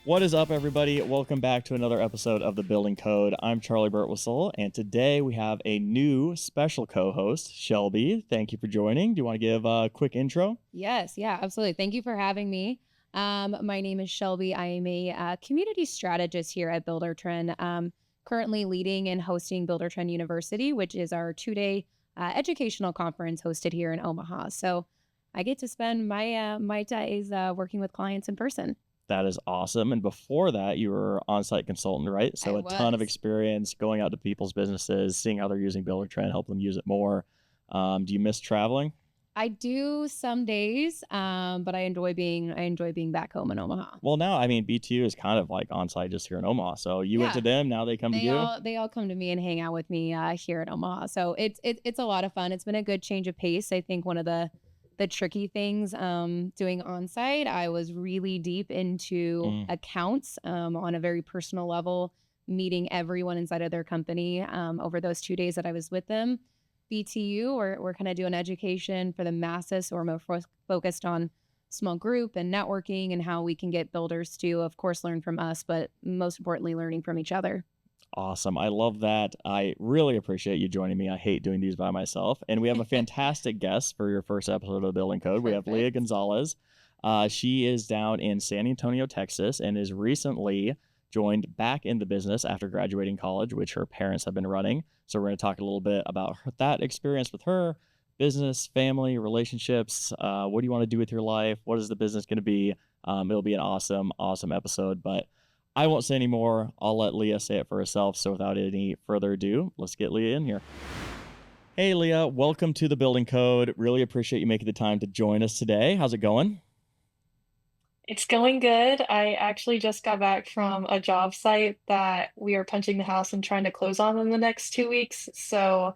What is up, everybody? Welcome back to another episode of The Building Code. I'm Charlie Birtwistle, and today we have a new special co-host, Shelby. Thank you for joining. Do you want to give a quick intro? Yes, yeah, absolutely. Thank you for having me. My name is Shelby. I am a community strategist here at Buildertrend. Currently leading and hosting Buildertrend University, which is our two-day educational conference hosted here in Omaha. So I get to spend my days working with clients in person. That is awesome. And before that, you were on-site consultant, right? I So a ton of was. experience going out to people's businesses, seeing how they're using Buildertrend, help them use it more. Do you miss traveling? I do some days, but I enjoy being back home in Omaha. Well, now, I mean, BTU is kind of like on-site just here in Omaha. So you went to Yeah. them, now they come to They you? all they all come to me and hang out with me here in Omaha. So it's a lot of fun. It's been a good change of pace. I think one of the tricky things doing on site, I was really deep into Mm. accounts on a very personal level, meeting everyone inside of their company over those 2 days that I was with them. BTU, we're kind of doing education for the masses, so we're more focused on small group and networking and how we can get builders to, of course, learn from us, but most importantly, learning from each other. Awesome. I love that. I really appreciate you joining me. I hate doing these by myself. And we have a fantastic guest for your first episode of the Building Code. We have Leah Perfect. Gonzalez. She is down in San Antonio, Texas, and is recently joined back in the business after graduating college, which her parents have been running. So we're going to talk a little bit about that experience with her, business, family, relationships. What do you want to do with your life? What is the business going to be? It'll be an awesome, awesome episode. But I won't say any more. I'll let Leah say it for herself. So without any further ado, let's get Leah in here. Hey, Leah, welcome to the Building Code. Really appreciate you making the time to join us today. How's it going? It's going good. I actually just got back from a job site that we are punching the house and trying to close on in the next 2 weeks. So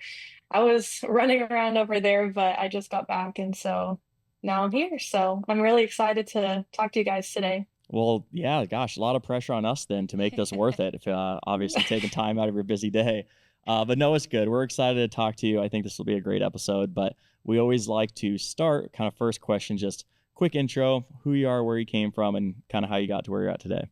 I was running around over there, but I just got back and so now I'm here. So I'm really excited to talk to you guys today. Well, yeah, gosh, a lot of pressure on us then to make this worth it. If obviously taking time out of your busy day, but no, it's good. We're excited to talk to you. I think this will be a great episode. But we always like to start kind of first question, just quick intro, who you are, where you came from, and kind of how you got to where you're at today.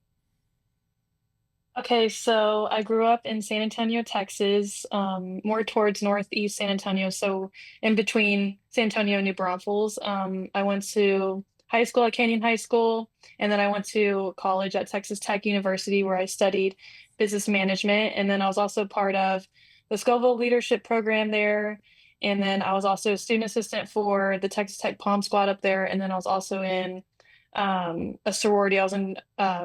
Okay, so I grew up in San Antonio, Texas, more towards northeast San Antonio, so in between San Antonio and New Braunfels. I went to high school at Canyon High School, and then I went to college at Texas Tech University where I studied business management. And then I was also part of the Scoville Leadership Program there. And then I was also a student assistant for the Texas Tech Pom Squad up there. And then I was also in a sorority. I was in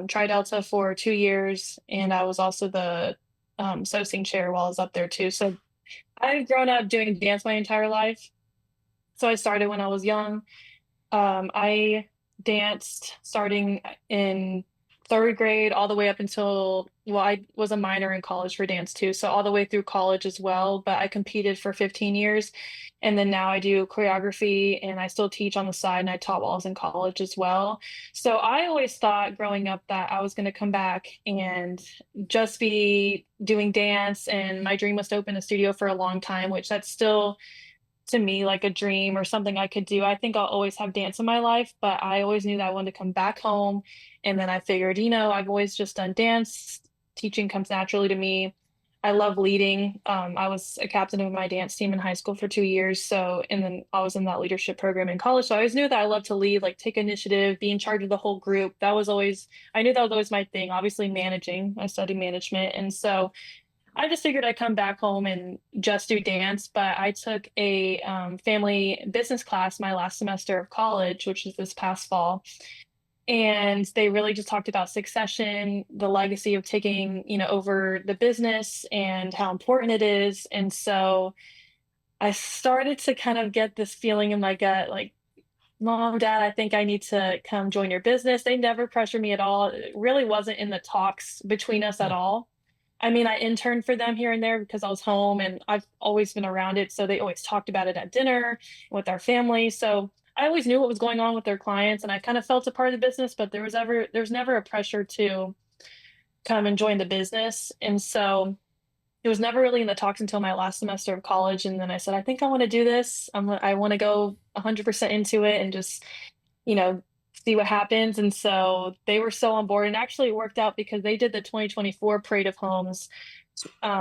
Tri Delta for 2 years, and I was also the socing chair while I was up there too. So I've grown up doing dance my entire life. So I started when I was young. I danced starting in third grade all the way up until, well, I was a minor in college for dance too. So all the way through college as well. But I competed for 15 years. And then now I do choreography and I still teach on the side and I taught while I was in college as well. So I always thought growing up that I was going to come back and just be doing dance. And my dream was to open a studio for a long time, which that's still to me like a dream or something I could do. I think I'll always have dance in my life, but I always knew that I wanted to come back home. And then I figured, I've always just done dance. Teaching comes naturally to me. I love leading. I was a captain of my dance team in high school for 2 years. So, and then I was in that leadership program in college. So I always knew that I love to lead, like take initiative, be in charge of the whole group. I knew that was always my thing. Obviously, managing. I studied management. And so I just figured I'd come back home and just do dance, but I took a family business class my last semester of college, which is this past fall. And they really just talked about succession, the legacy of taking, over the business and how important it is. And so I started to kind of get this feeling in my gut, like, Mom, Dad, I think I need to come join your business. They never pressured me at all. It really wasn't in the talks between us at all. I mean, I interned for them here and there because I was home and I've always been around it. So they always talked about it at dinner with our family. So I always knew what was going on with their clients and I kind of felt a part of the business, but there's never a pressure to come and join the business. And so it was never really in the talks until my last semester of college. And then I said, I think I want to do this. I want to go 100% into it and just, you know, see what happens. And so they were so on board, and actually it worked out because they did the 2024 Parade of Homes,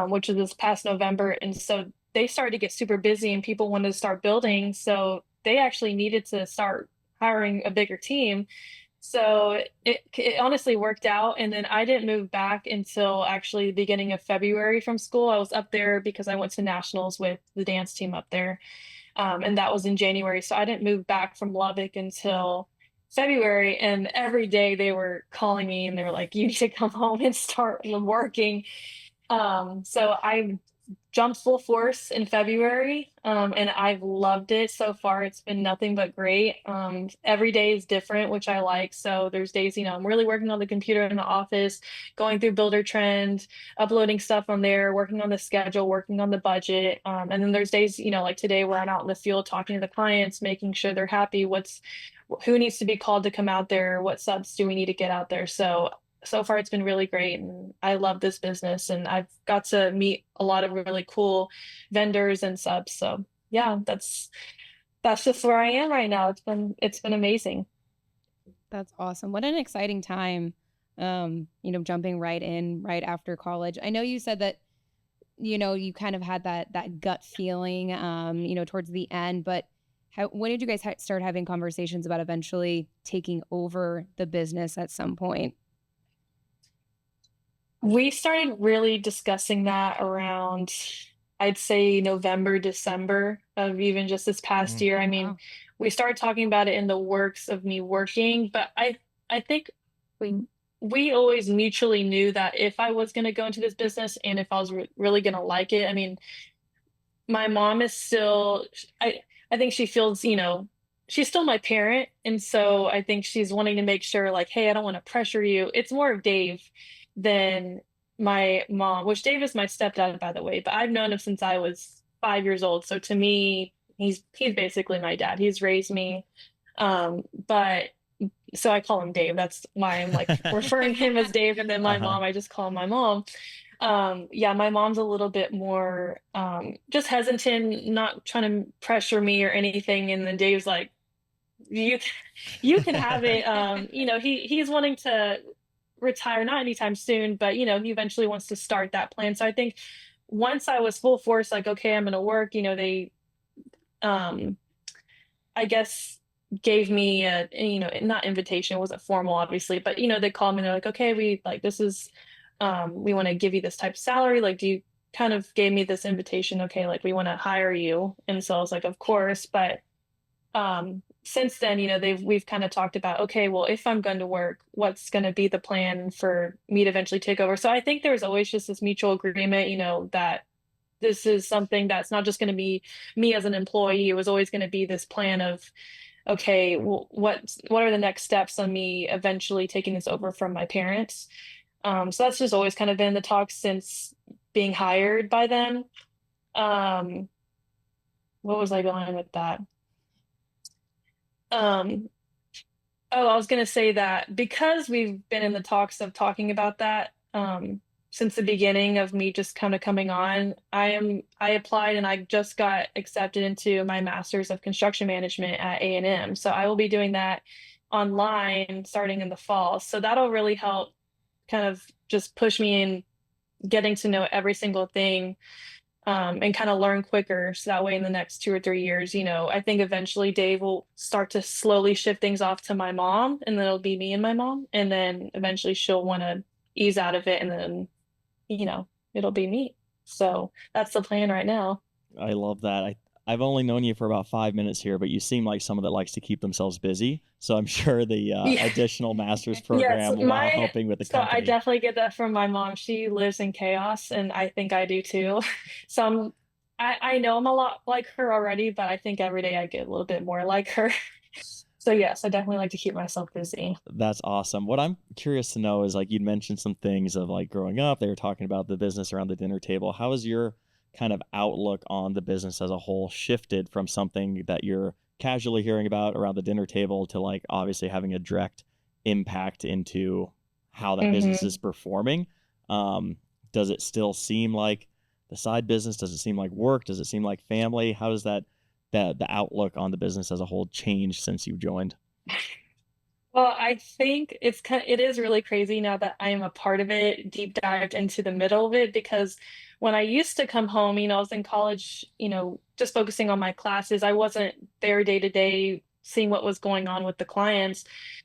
which was this past November. And so they started to get super busy and people wanted to start building. So they actually needed to start hiring a bigger team. So it honestly worked out. And then I didn't move back until actually the beginning of February from school. I was up there because I went to nationals with the dance team up there. And that was in January. So I didn't move back from Lubbock until February. And every day they were calling me and they were like, you need to come home and start working. So I jumped full force in February, and I've loved it so far. It's been nothing but great. Every day is different, which I like. So there's days, I'm really working on the computer in the office, going through Buildertrend, uploading stuff on there, working on the schedule, working on the budget. And then there's days, like today where I'm out in the field talking to the clients, making sure they're happy. Who needs to be called to come out there? What subs do we need to get out there? So far it's been really great, and I love this business, and I've got to meet a lot of really cool vendors and subs. So yeah, that's just where I am right now. It's been amazing. That's awesome. What an exciting time. Jumping right in right after college. I know you said that, you kind of had that gut feeling, towards the end, but when did you guys start having conversations about eventually taking over the business at some point? We started really discussing that around, I'd say November, December of even just this past year. I Oh, mean, wow. we started talking about it in the works of me working, but I think we we always mutually knew that if I was going to go into this business and if I was really going to like it. I mean, my mom is still, I think she feels, she's still my parent, and so I think she's wanting to make sure, like, hey, I don't want to pressure you. It's more of Dave than my mom, which Dave is my stepdad, by the way, but I've known him since I was 5 years old. So to me, he's basically my dad. He's raised me. But so I call him Dave. That's why I'm like referring to him as Dave, and then my Uh-huh. mom, I just call him my mom. Yeah, my mom's a little bit more just hesitant, not trying to pressure me or anything. And then Dave's like, you you can have it. He's wanting to retire, not anytime soon, but he eventually wants to start that plan. So I think once I was full force, like, okay, I'm gonna work, they um I guess gave me a, not invitation, it wasn't formal obviously, but they called me and they're like, okay, we like this is we want to give you this type of salary. Like, do you kind of gave me this invitation, okay, like we want to hire you. And so I was like, of course. But since then, we've kind of talked about, okay, well, if I'm going to work, what's going to be the plan for me to eventually take over? So I think there's always just this mutual agreement, that this is something that's not just going to be me as an employee. It was always going to be this plan of, okay, well, what are the next steps on me eventually taking this over from my parents? So that's just always kind of been the talk since being hired by them. Um, what was I going with that? Um, oh, I was going to say that because we've been in the talks of talking about that, since the beginning of me just kind of coming on, I applied and I just got accepted into my master's of construction management at A&M. So I will be doing that online starting in the fall. So that'll really help kind of just push me in getting to know every single thing, and kind of learn quicker. So that way, in the next 2 or 3 years, I think eventually Dave will start to slowly shift things off to my mom, and then it'll be me and my mom. And then eventually she'll want to ease out of it. And then, it'll be me. So that's the plan right now. I love that. I've only known you for about 5 minutes here, but you seem like someone that likes to keep themselves busy. So I'm sure the Yeah. additional master's Yes. program while helping with the So I company. definitely get that from my mom. She lives in chaos, and I think I do too. So I know I'm a lot like her already, but I think every day I get a little bit more like her. So yes, I definitely like to keep myself busy. That's awesome. What I'm curious to know is like you'd mentioned some things of like growing up, they were talking about the business around the dinner table. How has your kind of outlook on the business as a whole shifted from something that you're casually hearing about around the dinner table to like obviously having a direct impact into how that business is Hmm. performing? Does it still seem like the side business? Does it seem like work? Does it seem like family? How does that the outlook on the business as a whole change since you joined? Well, I think it is really crazy now that I am a part of it, deep dived into the middle of it, because when I used to come home, I was in college, just focusing on my classes. I wasn't there day to day seeing what was going on with the clients.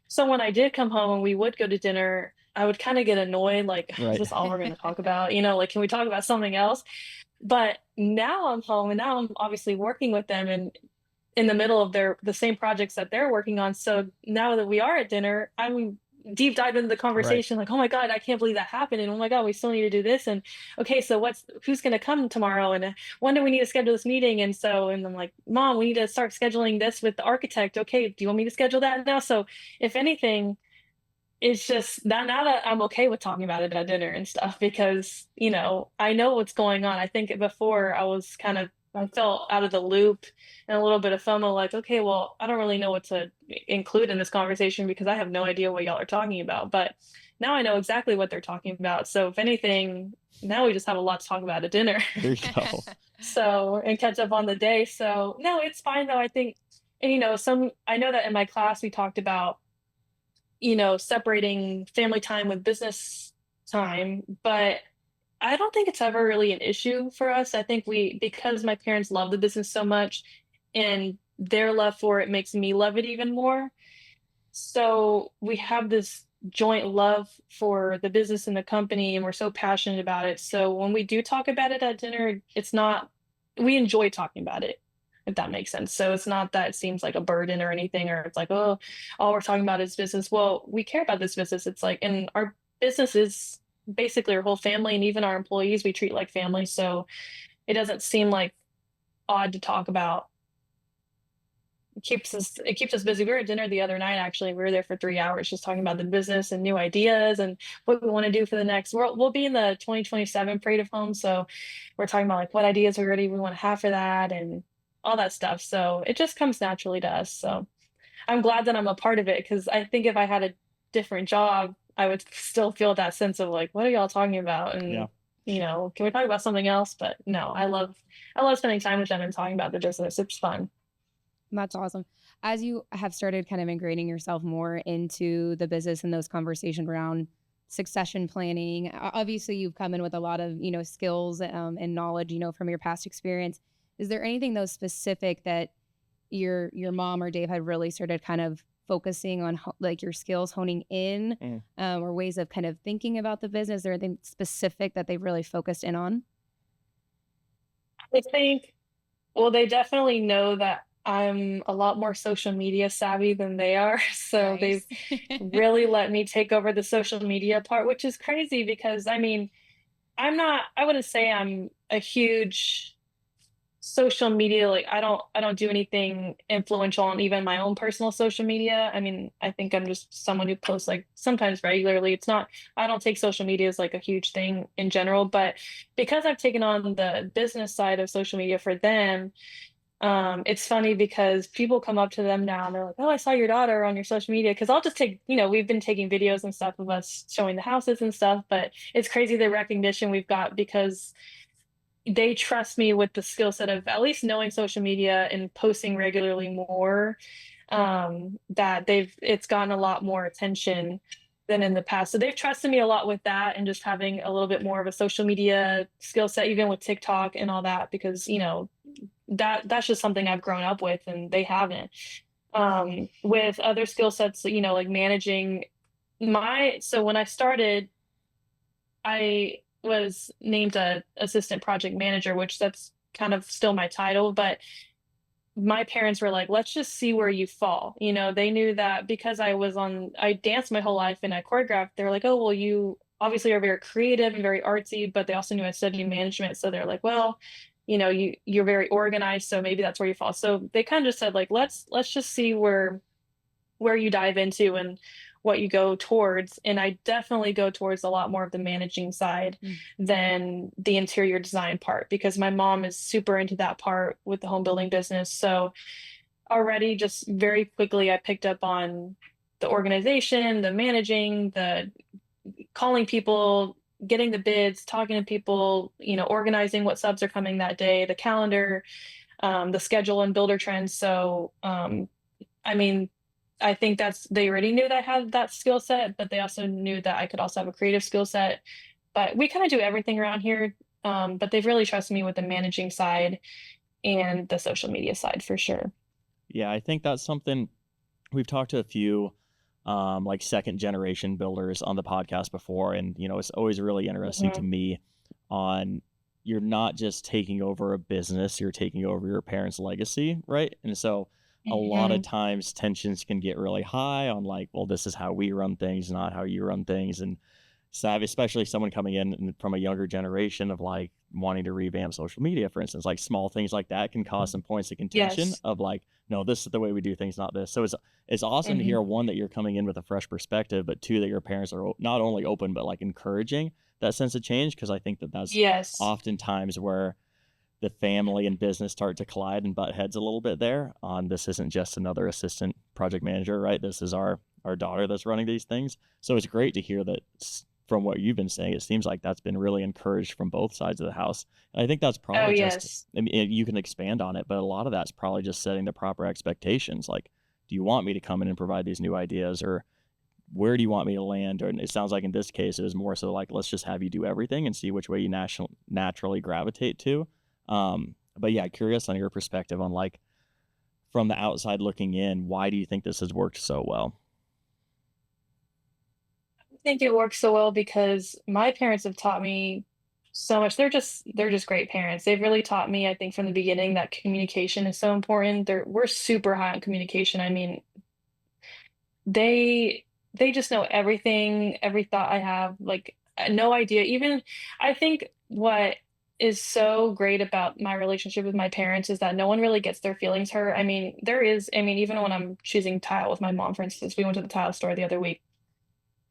So when I did come home and we would go to dinner, I would kind of get annoyed, like, is Right. this all we're going to talk about? Like, can we talk about something else? But now I'm home and now I'm obviously working with them and in the middle of the same projects that they're working on. So now that we are at dinner, I'm deep dive into the Right. conversation, like, oh my God, I can't believe that happened. And oh my God, we still need to do this. And okay, so who's going to come tomorrow? And when do we need to schedule this meeting? And I'm like, Mom, we need to start scheduling this with the architect. Okay, do you want me to schedule that now? So if anything, it's just that now that I'm okay with talking about it at dinner and stuff because, I know what's going on. I think before I felt out of the loop and a little bit of FOMO, like, okay, well, I don't really know what to include in this conversation because I have no idea what y'all are talking about. But now I know exactly what they're talking about. So if anything, now we just have a lot to talk about at dinner. There you go. So and catch up on the day. So no, it's fine though. I think and I know that in my class we talked about separating family time with business time, but I don't think it's ever really an issue for us. I think because my parents love the business so much and their love for it makes me love it even more. So we have this joint love for the business and the company, and we're so passionate about it. So when we do talk about it at dinner, we enjoy talking about it, if that makes sense. So it's not that it seems like a burden or anything, or it's like, oh, all we're talking about is business. Well, we care about this business. It's like, and our business is basically our whole family, and even our employees we treat like family. So it doesn't seem like odd to talk about. It keeps us busy. We were at dinner the other night, actually. We were there for 3 hours just talking about the business and new ideas and what we want to do for the next. We'll be in the 2027 Parade of Homes, so we're talking about like what ideas we want to have for that and all that stuff. So it just comes naturally to us. So I'm glad that I'm a part of it because I think if I had a different job, I would still feel that sense of like, what are y'all talking about? Yeah. And can we talk about something else? But no, I love spending time with them and talking about the business. It's fun. That's awesome. As you have started kind of ingraining yourself more into the business and those conversations around succession planning, obviously you've come in with a lot of, skills and knowledge, from your past experience. Is there anything though specific that your mom or Dave had really started kind of focusing on like your skills honing in Mm. or ways of kind of thinking about the business? Is there anything specific that they've really focused in on? I think Well, they definitely know that I'm a lot more social media savvy than they are. So they've Nice. really let me take over the social media part, which is crazy because I mean, I wouldn't say I'm a huge social media, like I don't do anything influential on even my own personal social media. I mean, I think I'm just someone who posts like sometimes regularly. I don't take social media as like a huge thing in general, but because I've taken on the business side of social media for them, it's funny because people come up to them now and they're like, "Oh, I saw your daughter on your social media." Because I'll just we've been taking videos and stuff of us showing the houses and stuff, but it's crazy the recognition we've got because they trust me with the skill set of at least knowing social media and posting regularly more. That it's gotten a lot more attention than in the past. So they've trusted me a lot with that and just having a little bit more of a social media skill set, even with TikTok and all that, because that's just something I've grown up with and they haven't. With other skill sets, like managing so when I started, I was named a assistant project manager, which that's kind of still my title, but my parents were like, let's just see where you fall. They knew that because I danced my whole life and I choreographed, they were like, oh, well, you obviously are very creative and very artsy, but they also knew I studied management. So they're like, well, you're very organized. So maybe that's where you fall. So they kind of just said like, let's just see where you dive into and what you go towards. And I definitely go towards a lot more of the managing side Mm. than the interior design part because my mom is super into that part with the home building business. So already just very quickly I picked up on the organization, the managing, the calling people, getting the bids, talking to people, organizing what subs are coming that day, the calendar, the schedule and Buildertrend. So I mean, I think they already knew that I had that skill set, but they also knew that I could also have a creative skill set. But we kind of do everything around here. But they've really trusted me with the managing side and the social media side for sure. Yeah, I think that's something we've talked to a few like second generation builders on the podcast before, and it's always really interesting to Mhm. me on you're not just taking over a business, you're taking over your parents' legacy, right? And so a lot of Mhm. times tensions can get really high on like, well, this is how we run things, not how you run things. And savvy, especially someone coming in from a younger generation of like wanting to revamp social media, for instance, like small things like that can cause some points of contention Yes. of like, no, this is the way we do things, not this. So it's awesome to Mhm. hear one that you're coming in with a fresh perspective, but two that your parents are not only open but like encouraging that sense of change because I think that that's Yes. oftentimes where the family and business start to collide and butt heads a little bit there on this isn't just another assistant project manager, right? This is our daughter that's running these things. So it's great to hear that from what you've been saying, it seems like that's been really encouraged from both sides of the house. And I think that's Oh, probably just, yes. I mean, you can expand on it, but a lot of that's probably just setting the proper expectations. Like, do you want me to come in and provide these new ideas, or where do you want me to land? Or it sounds like in this case, it was more so like, let's just have you do everything and see which way you naturally gravitate to. But yeah, curious on your perspective on like from the outside looking in, why do you think this has worked so well? I think it works so well because my parents have taught me so much. They're just great parents. They've really taught me, I think, from the beginning that communication is so important. We're super high on communication. I mean, they they just know everything, every thought I have, like, no idea. Even I think what is so great about my relationship with my parents is that no one really gets their feelings hurt. I mean, even when I'm choosing tile with my mom, for instance, we went to the tile store the other week,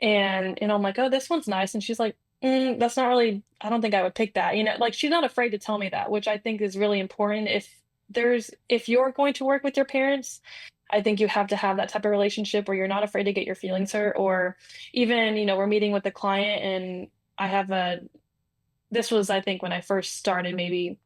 and I'm like, "Oh, this one's nice," and she's like, that's not really I don't think I would pick that," like, she's not afraid to tell me that, which I think is really important. If you're going to work with your parents, I think you have to have that type of relationship where you're not afraid to get your feelings hurt, or even, we're meeting with the client and I have a this was, I think, when I first started maybe,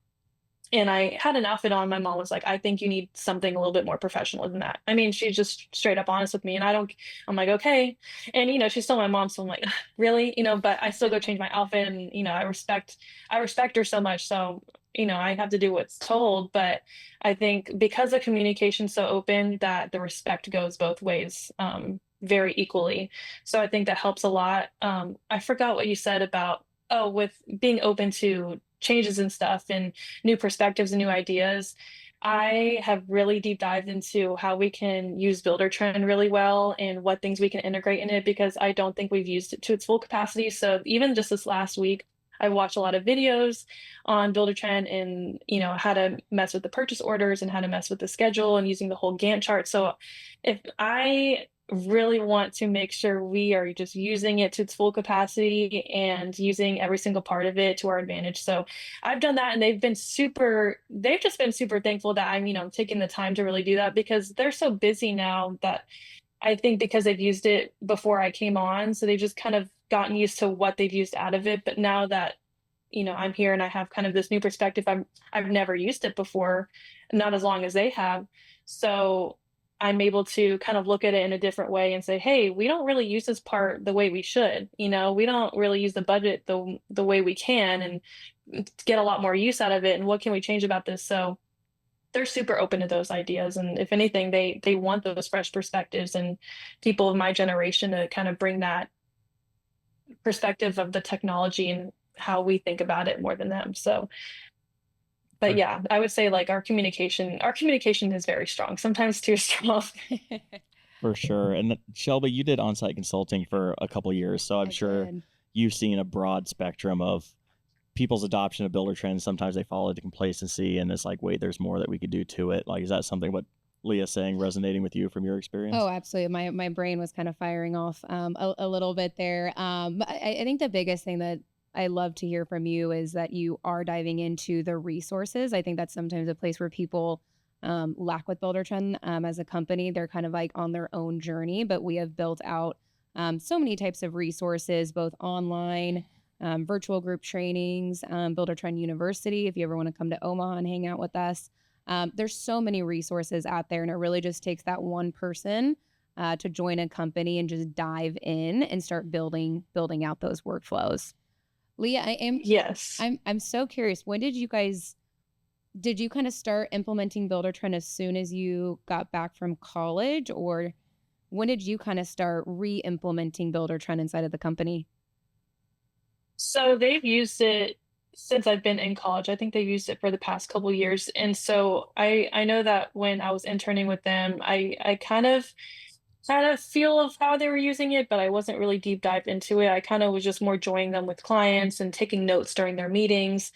and I had an outfit on. My mom was like, "I think you need something a little bit more professional than that." I mean, she's just straight up honest with me, and I'm like, "Okay." And, she's still my mom, so I'm like, "Really?" But I still go change my outfit, and, I respect her so much. So, I have to do what's told. But I think because the communication's so open, that the respect goes both ways, very equally. So I think that helps a lot. I forgot what you said about, oh, with being open to changes and stuff and new perspectives and new ideas. I have really deep dived into how we can use Buildertrend really well and what things we can integrate in it, because I don't think we've used it to its full capacity. So even just this last week, I watched a lot of videos on Buildertrend and, how to mess with the purchase orders and how to mess with the schedule and using the whole Gantt chart. So if I really want to make sure we are just using it to its full capacity and using every single part of it to our advantage. So I've done that, and they've just been super thankful that I'm taking the time to really do that, because they're so busy now that I think because they've used it before I came on, so they've just kind of gotten used to what they've used out of it. But now that, I'm here and I have kind of this new perspective, I've never used it before, not as long as they have. So I'm able to kind of look at it in a different way and say, "Hey, we don't really use this part the way we should. We don't really use the budget the way we can, and get a lot more use out of it. And what can we change about this?" So they're super open to those ideas, and if anything, they want those fresh perspectives and people of my generation to kind of bring that perspective of the technology and how we think about it more than them. So, but For yeah, I would say like our communication is very strong, sometimes too strong. for sure. And Shelby, you did on-site consulting for a couple years, so I'm I sure did. you've seen a broad spectrum of people's adoption of builder trends. Sometimes they fall into complacency and it's like, wait, there's more that we could do to it. Like, is that something what Leah's saying resonating with you from your Oh, experience? absolutely. My brain was kind of firing off a little bit there. But I think the biggest thing that I love to hear from you is that you are diving into the resources. I think that's sometimes a place where people lack with Buildertrend as a company. They're kind of like on their own journey, but we have built out so many types of resources, both online, virtual group trainings, Buildertrend University. If you ever want to come to Omaha and hang out with us, there's so many resources out there, and it really just takes that one person to join a company and just dive in and start building out those workflows. Leah, Yes. I'm so curious. When did you kind of start implementing Buildertrend as soon as you got back from college, or when did you kind of start re-implementing Buildertrend inside of the company? So they've used it since I've been in college. I think they've used it for the past couple years. And so I know that when I was interning with them, I kind of had a feel of how they were using it, but I wasn't really deep dive into it. I kind of was just more joining them with clients and taking notes during their meetings,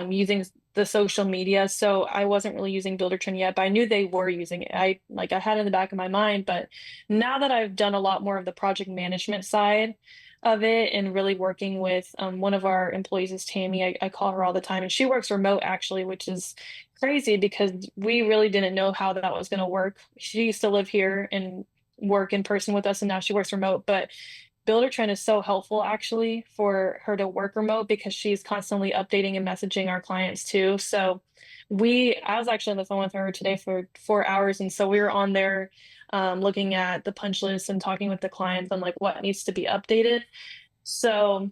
using the social media. So I wasn't really using Buildertrend yet, but I knew they were using it. I had it in the back of my mind, but now that I've done a lot more of the project management side of it and really working with one of our employees is Tammy. I call her all the time, and she works remote actually, which is crazy because we really didn't know how that was going to work. She used to live here and work in person with us, and now she works remote. But Buildertrend is so helpful actually for her to work remote because she's constantly updating and messaging our clients too. So I was actually on the phone with her today for 4 hours, and so we were on there looking at the punch list and talking with the clients on like what needs to be updated. So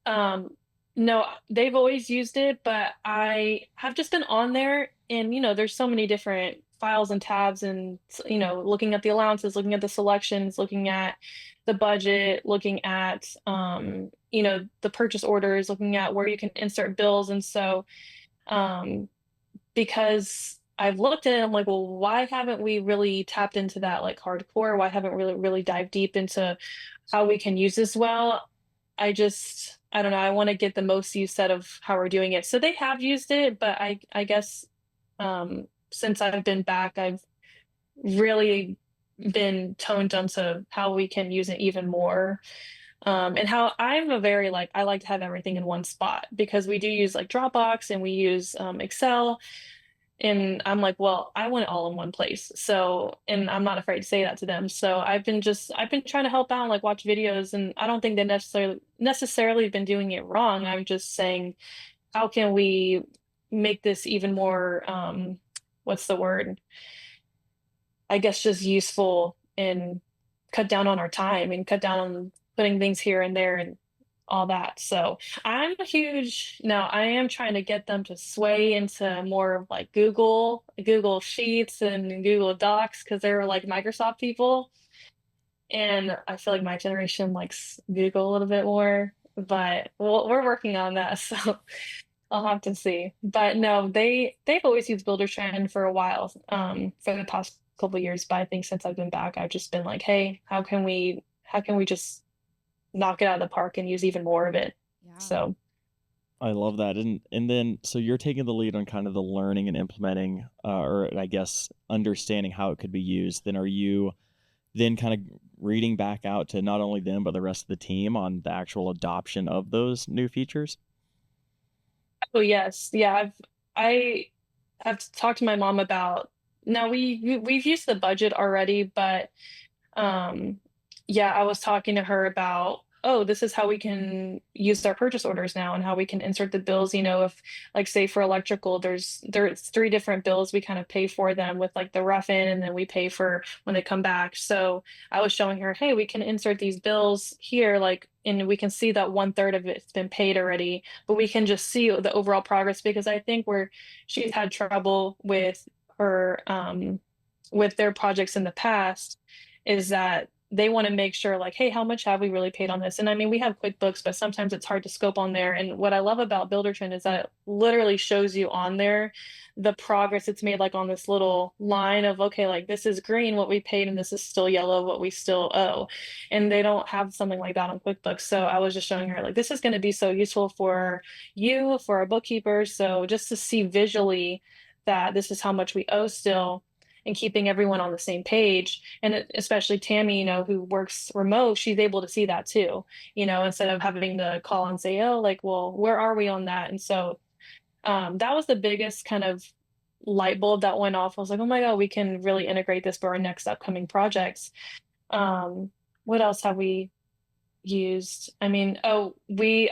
um, no, they've always used it, but I have just been on there and there's so many different files and tabs and looking at the allowances, looking at the selections, looking at the budget, looking at the purchase orders, looking at where you can insert bills. And so um because I've looked at it, I'm like, well, why haven't we really tapped into that like hardcore? Why haven't we really dived deep into how we can use this well? I don't know. I want to get the most use out of how we're doing it. So they have used it, but I guess since I've been back, I've really been toned onto how we can use it even more. And how I'm a very like I like to have everything in one spot because we do use like Dropbox and we use Excel, and I'm like, well, I want it all in one place. So, and I'm not afraid to say that to them. So I've been trying to help out and like watch videos, and I don't think they necessarily been doing it wrong. I'm just saying, how can we make this even more what's the word? I guess just useful and cut down on our time and cut down on putting things here and there and all that. So I'm a huge now I am trying to get them to sway into more of like Google Sheets and Google Docs because they're like Microsoft people. And I feel like my generation likes Google a little bit more, but we're working on that. So I'll have to see. But no, they've always used Buildertrend for a while, for the past couple of years. But I think since I've been back, I've just been like, hey, how can we just knock it out of the park and use even more of it? Yeah. So I love that. And then so you're taking the lead on kind of the learning and implementing, or I guess understanding how it could be used. Then are you then kind of reading back out to not only them but the rest of the team on the actual adoption of those new features? oh yes, yeah, I have talked to my mom about now we've used the budget already, but Um, yeah, I was talking to her about, oh, this is how we can use our purchase orders now and how we can insert the bills. If like say for electrical, there's three different bills we kind of pay for them with like the rough in and then we pay for when they come back. So I was showing her, hey, we can insert these bills here, like and we can see that 1/3 of it's been paid already, but we can just see the overall progress because I think where she's had trouble her with their projects in the past is that they want to make sure like hey how much have we really paid on this, and I mean we have QuickBooks but sometimes it's hard to scope on there, and what I love about Buildertrend is that it literally shows you on there the progress it's made like on this little line of okay like this is green what we paid and this is still yellow what we still owe, and they don't have something like that on QuickBooks. So I was just showing her like this is going to be so useful for you for our bookkeepers, so just to see visually that this is how much we owe still and keeping everyone on the same page. And especially Tammy, who works remote, she's able to see that too, instead of having to call and say, oh, like, well, where are we on that? And so that was the biggest kind of light bulb that went off. I was like, oh my God, we can really integrate this for our next upcoming projects. What else have we used? I mean, I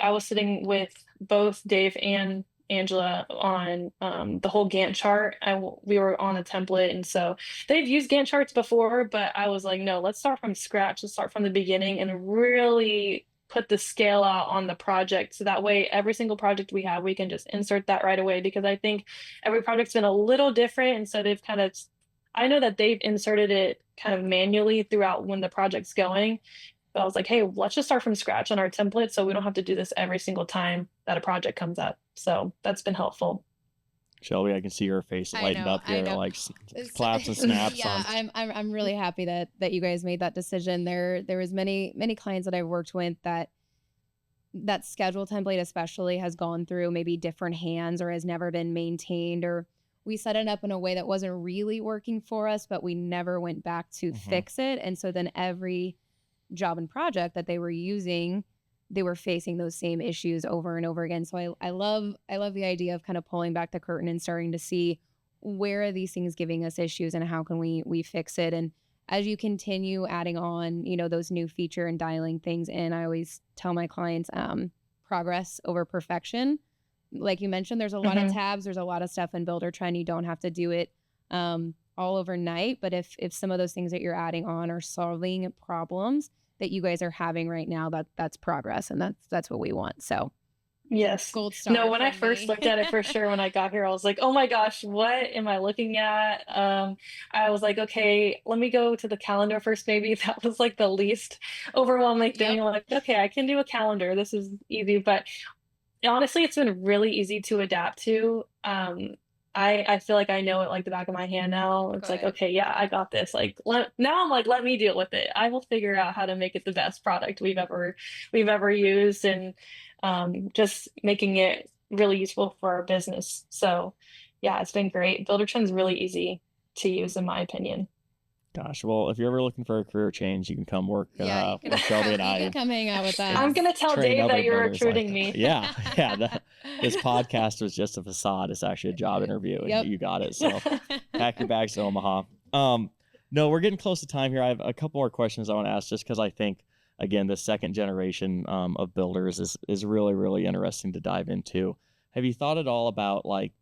was sitting with both Dave and Angela on the whole Gantt chart. We were on a template, and so they've used Gantt charts before, but I was like, no, let's start from scratch. Let's start from the beginning and really put the scale out on the project. So that way, every single project we have, we can just insert that right away. Because I think every project's been a little different. And so they've kind of, I know that they've inserted it kind of manually throughout when the project's going. But I was like, hey, let's just start from scratch on our template so we don't have to do this every single time that a project comes up. So that's been helpful. Shelby, I can see your face I lighting know, up I here, know. like It's- claps and snaps yeah, on. I'm really happy that you guys made that decision. There was many clients that I've worked with that schedule template especially has gone through maybe different hands or has never been maintained, or we set it up in a way that wasn't really working for us, but we never went back to fix it. And so then every job and project that they were using, they were facing those same issues over and over again. So I love the idea of kind of pulling back the curtain and starting to see where are these things giving us issues and how can we fix it. And as you continue adding on, those new feature and dialing things in, I always tell my clients, progress over perfection. Like you mentioned, there's a lot of tabs, there's a lot of stuff in Buildertrend. You don't have to do it all overnight, but if some of those things that you're adding on are solving problems that you guys are having right now, that's progress, and that's what we want. So Yes. gold star. No, when I from first me. looked at it for sure when I got here, I was like, "Oh my gosh, what am I looking at?" I was like, "Okay, let me go to the calendar first maybe." That was like the least overwhelming thing. Yep. Like, "Okay, I can do a calendar. This is easy." But honestly, it's been really easy to adapt to. I feel like I know it like the back of my hand now. It's like, Good. okay, yeah, I got this. Like now I'm like, let me deal with it. I will figure out how to make it the best product we've ever used, and just making it really useful for our business. So yeah, it's been great. Buildertrend's really easy to use in my opinion. Gosh, well, if you're ever looking for a career change, you can come work Yeah, you can with Shelby and you can I. come hang out with And us. I'm gonna tell train Dave other that you're builders like recruiting that. me. Yeah, yeah. This podcast was just a facade. It's actually a job interview, and Yep. you got it. So pack your bags to Omaha. No, we're getting close to time here. I have a couple more questions I want to ask, just because I think, again, the second generation of builders is really, really interesting to dive into. Have you thought at all about, like,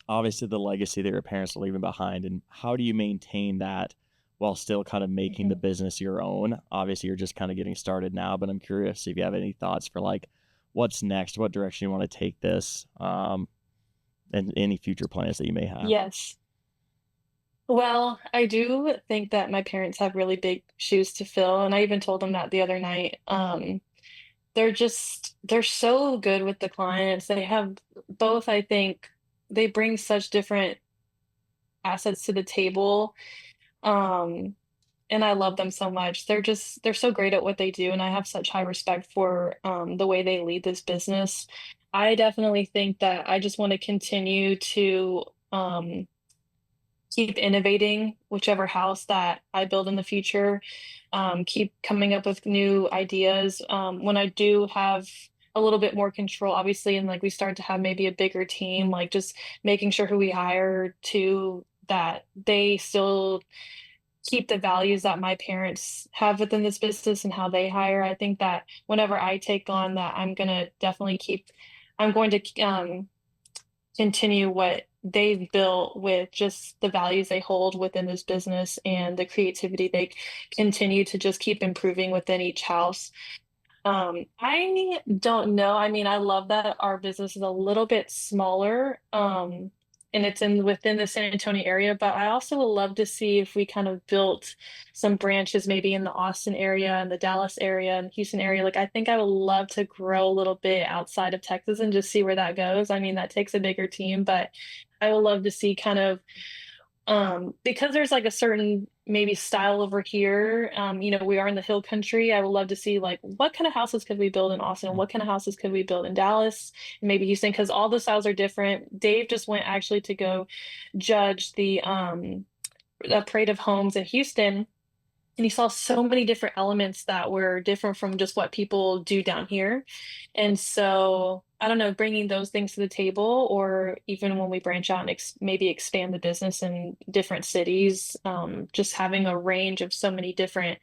obviously the legacy that your parents are leaving behind, and how do you maintain that while still kind of making the business your own? Obviously you're just kind of getting started now, but I'm curious if you have any thoughts for, like, what's next, what direction you want to take this, and any future plans that you may have. Yes. Well, I do think that my parents have really big shoes to fill, and I even told them that the other night. They're so good with the clients. They have both, I think, they bring such different assets to the table. Um, and I love them so much. They're so great at what they do, and I have such high respect for the way they lead this business. I definitely think that I just want to continue to keep innovating whichever house that I build in the future, keep coming up with new ideas. When I do have a little bit more control, obviously, and like we start to have maybe a bigger team, like just making sure who we hire to that they still keep the values that my parents have within this business and how they hire. I think that whenever I take on that, I'm going to continue what they've built with just the values they hold within this business and the creativity they continue to just keep improving within each house. I don't know. I mean, I love that our business is a little bit smaller, and it's in within the San Antonio area, but I also would love to see if we kind of built some branches maybe in the Austin area and the Dallas area and Houston area. Like, I think I would love to grow a little bit outside of Texas and just see where that goes. I mean, that takes a bigger team, but I would love to see kind of because there's like a certain maybe style over here. We are in the hill country. I would love to see like what kind of houses could we build in Austin, and what kind of houses could we build in Dallas and maybe Houston, because all the styles are different. Dave just went actually to go judge the parade of homes in Houston, and he saw so many different elements that were different from just what people do down here. And so I don't know, bringing those things to the table, or even when we branch out and maybe expand the business in different cities, just having a range of so many different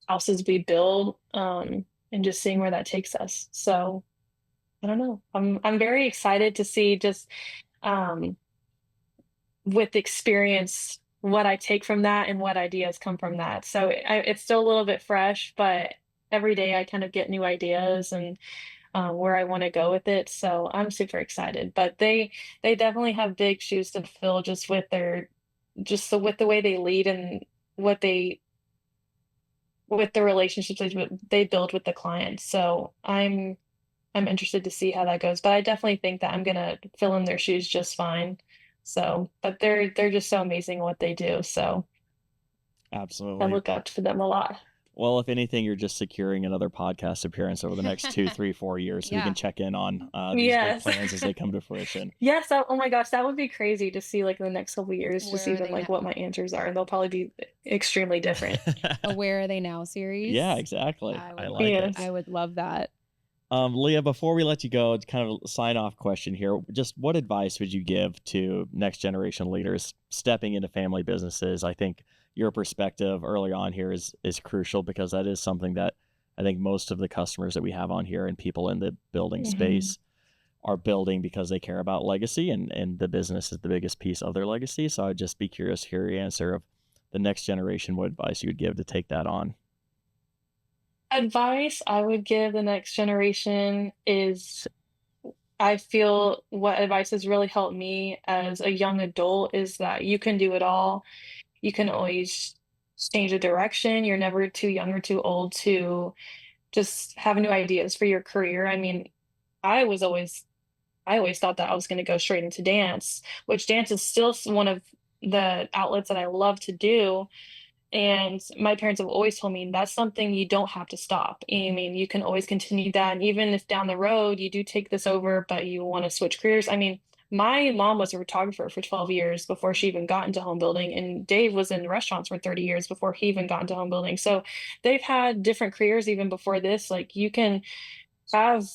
houses we build, and just seeing where that takes us. So I don't know. I'm very excited to see just um, with experience what I take from that and what ideas come from that. So it's still a little bit fresh, but every day I kind of get new ideas and where I want to go with it. So I'm super excited. But they definitely have big shoes to fill just with their just so with the way they lead and what they with the relationships they build with the clients. So I'm interested to see how that goes, but I definitely think that I'm gonna fill in their shoes just fine. So, but they're just so amazing at what they do. So I Absolutely. look up to them a lot. Well, if anything, you're just securing another podcast appearance over the next 2, 3, 4 years, so we can Yeah. check in on these big Yes. plans as they come to fruition. Yes, oh my gosh, that would be crazy to see like in the next couple years, just Where are even they like what now? my answers are, and they'll probably be extremely different. A Where Are They Now Yeah, series. exactly. I I would like it. Yes. I would love that. Leah, before we let you go, it's kind of a sign off question here. Just what advice would you give to next generation leaders stepping into family businesses? I think your perspective early on here is crucial because that is something that I think most of the customers that we have on here and people in the building Mhm. space are building because they care about legacy and the business is the biggest piece of their legacy. So I'd just be curious to hear your answer of the next generation, what advice you would give to take that on. Advice I would give the next generation is I feel what advice has really helped me as a young adult is that you can do it all. You can always change a direction. You're never too young or too old to just have new ideas for your career. I mean, I was always I always thought that I was going to go straight into dance, which dance is still one of the outlets that I love to do. And my parents have always told me that's something you don't have to stop. I mean, you can always continue that. And even if down the road you do take this over, but you want to switch careers. I mean, my mom was a photographer for 12 years before she even got into home building. And Dave was in restaurants for 30 years before he even got into home building. So they've had different careers even before this. Like you can have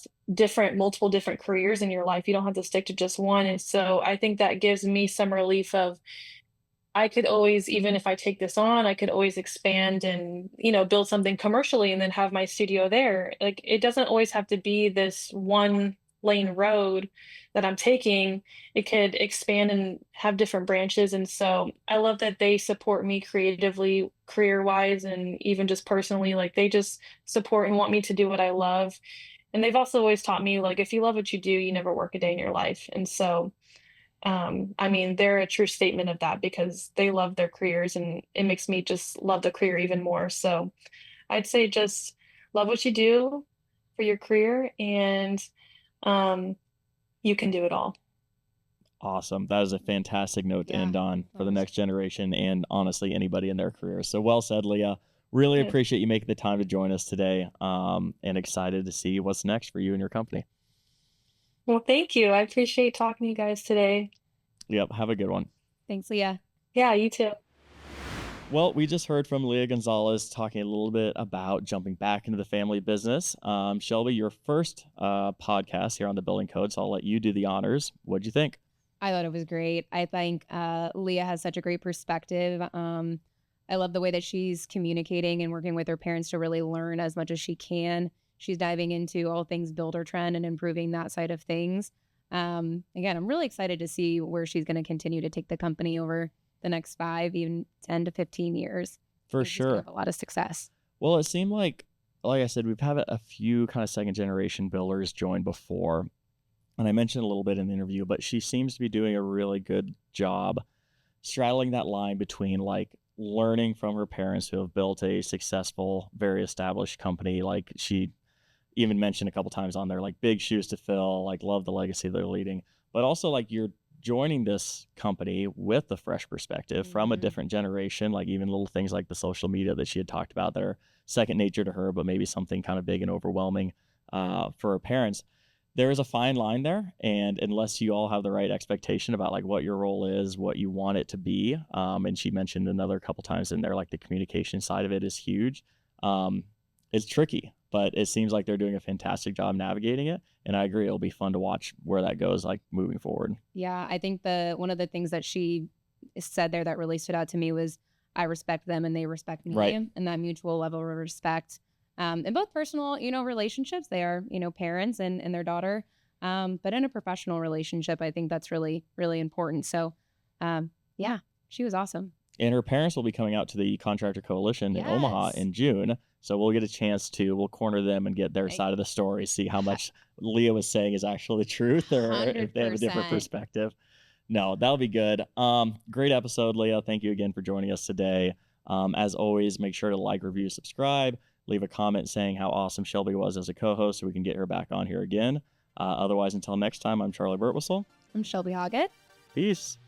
multiple different careers in your life. You don't have to stick to just one. And so I think that gives me some relief of I could always, even if I take this on, I could always expand and, build something commercially and then have my studio there. Like it doesn't always have to be this one lane road that I'm taking. It could expand and have different branches. And so I love that they support me creatively, career wise, and even just personally. Like they just support and want me to do what I love. And they've also always taught me, like, if you love what you do, you never work a day in your life. And so I mean, they're a true statement of that because they love their careers and it makes me just love the career even more. So I'd say just love what you do for your career and um, you can do it all. Awesome. That is a fantastic note to Yeah, end on of for the course. next generation and honestly anybody in their career. So well said, Leah. Really Yeah. appreciate you making the time to join us today. And excited to see what's next for you and your company. Well, thank you. I appreciate talking to you guys today. Yep. Have a good one. Thanks, Leah. Yeah, you too. Well, we just heard from Leah Gonzalez talking a little bit about jumping back into the family business. Shelby, your first podcast here on the Building Code, so I'll let you do the honors. What'd you think? I thought it was great. I think Leah has such a great perspective. I love the way that she's communicating and working with her parents to really learn as much as she can. She's diving into all things Buildertrend and improving that side of things. Again, I'm really excited to see where she's going to continue to take the company over the next 5, even 10 to 15 years. I For think she's going to sure. have a lot of success. Well, it seemed like I said, we've had a few kind of second generation builders join before. And I mentioned a little bit in the interview, but she seems to be doing a really good job straddling that line between like learning from her parents who have built a successful, very established company. Like she even mentioned a couple times on there, like big shoes to fill, like love the legacy they're leading, but also like you're joining this company with a fresh perspective from a Mm-hmm. different generation, like even little things like the social media that she had talked about that are second nature to her, but maybe something kind of big and overwhelming for her parents. There is a fine line there, and unless you all have the right expectation about like what your role is, what you want it to be, and she mentioned another couple times in there, like the communication side of it is huge. um, it's tricky, but it seems like they're doing a fantastic job navigating it. And I agree, it'll be fun to watch where that goes, like moving forward. Yeah, I think the one of the things that she said there that really stood out to me was I respect them and they respect Right. me, and that mutual level of respect In both personal, relationships, they are, parents and their daughter. But in a professional relationship, I think that's really, really important. So, yeah, she was awesome. And her parents will be coming out to the Contractor Coalition in Omaha Yes. in June. So we'll get a chance we'll corner them and get their Like, side of the story, see how much Leah was saying is actually the truth or if they have a different 100%. perspective. No, that'll be good. Great episode, Leah. Thank you again for joining us today. As always, make sure to like, review, subscribe, leave a comment saying how awesome Shelby was as a co-host so we can get her back on here again. Otherwise, until next time, I'm Charlie Burtwhistle. I'm Shelby Hoggett. Peace.